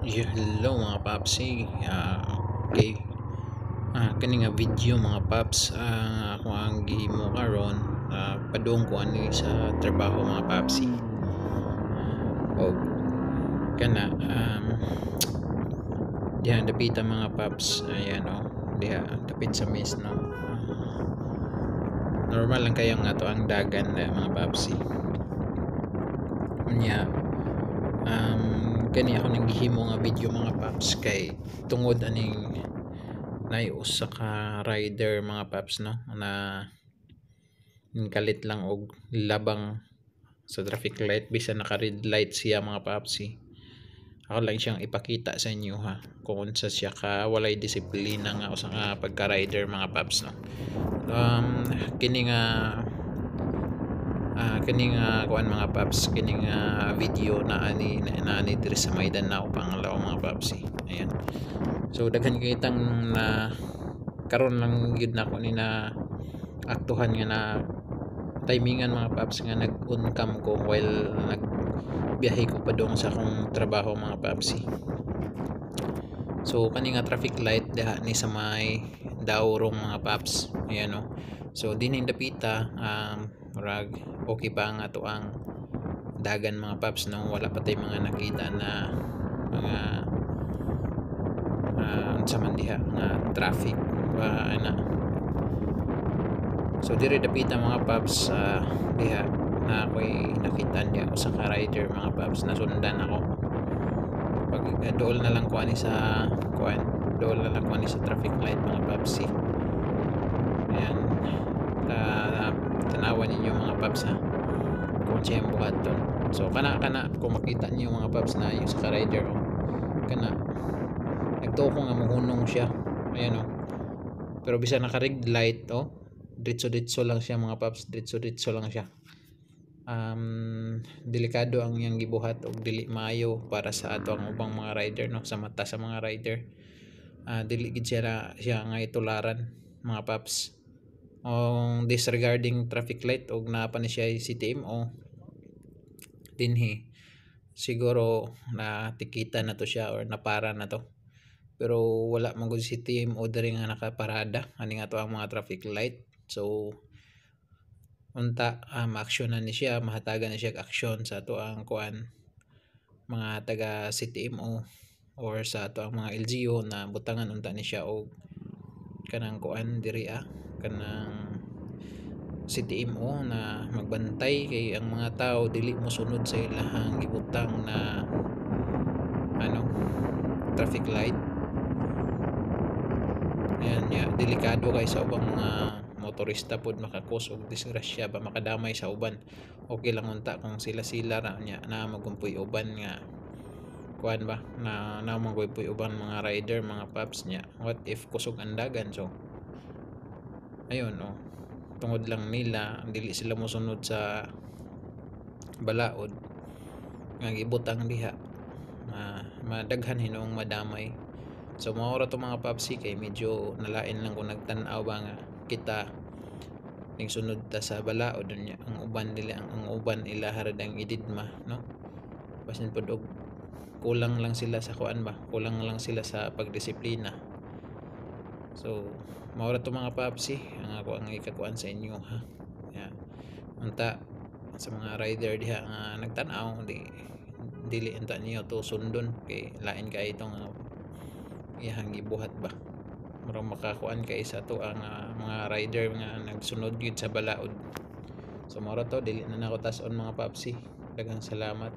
Yeah, hello mga papsi. Okay. Kani nga video mga paps, ako ang gihimo karon, padung ko ani sa trabaho mga papsi. Og kana diha dapita mga paps, ayan diha dapit sa mes no. Normal lang kaya nga to ang dagan mga papsi. Unya kani ako naghihimo nga video mga paps kay tungod aning usa ka rider mga paps no na kalit lang og labang sa traffic light bisan naka red light siya mga papsi. Ako lang siyang ipakita sa inyo ha kung unsa siya ka walay disiplina nga usa ka pagka rider mga paps no. Kini nga kuan mga paps, kini nga video na ani diri sa Mindanao Panglao mga papsi. Ayan. So daghan kitang na karon lang gyud nako ni na aktuhan nga na timingan mga paps nga nag-on cam ko while nagbiyahe ko pa dong sa akong trabaho mga papsi. So kani nga traffic light diha ni sa may Daurong mga paps. Ayan no. So dinhi dapita murag okay pa nga to ang dagan mga paps no, wala pa tay mga nakita na mga unsa man diha nga traffic ba ana. So dire dapita mga paps, diha na ako'y nakita niya usa ka rider mga paps na sundan ako. Pag dool na lang ko ani sa traffic light mga paps. Ayan. Tanawan ninyo mga paps ha kung siya yung buhaton. So kana kung makita niyo mga paps na yung sa rider kana nagtuo ko nga mahunong siya. Ayan pero bisa naka red light ditso lang siya mga paps, ditso lang siya. Delikado ang yang gibuhat og dili maayo para sa ato ang ubang mga rider no, sa mata sa mga rider. Dili gid siya nga itularan mga paps. Disregarding traffic light og naa pa ni siya CTMO dinhi siguro na tikita na to siya or napara na to, pero wala man gud CTMO diri nga nakaparada ani nga to ang mga traffic light. So unta ma-actionan ni siya, mahatagan ni siya aksyon sa ato ang kuan mga taga CTMO or sa ato ang mga LGU na butangan unta ni siya og kanang kuan diri kanang CTMO na magbantay kay ang mga tao dili mo sunod sa ilahang gibutang na traffic light. Ayan delikado kay sa ubang mga motorista pod makakos og disgrasya ba, makadamay sa uban. Okay lang unta kung sila ra nya na magumpoy uban nga kuan ba na magumpoy uban mga rider mga paps nya. What if kusog ang dagan? So ayun tungod lang nila dili sila mosunod sa balaod nga gibutang diha, madaghan hinung madamay. So mao ra to mga papsi kay medyo nalain lang kung nagtan-aw ba nga kita ning sunod ta sa balaod nya ang uban ilahar ang ididma no, basin pod og kulang lang sila sa kuan ba, kulang lang sila sa pagdisiplina. So mao ra to mga papsi ang ako ang ikakuan sa inyo ha. Unta sa mga rider diha nga nagtan-aw dili unta niyo to sundon kay lain kay itong iyang gibuhat ba, murag makakuan kay sa to ang mga rider nga nagsunod gyud sa balaod. So mao ra to, dili na nako tas-on mga papsi. Daghang salamat.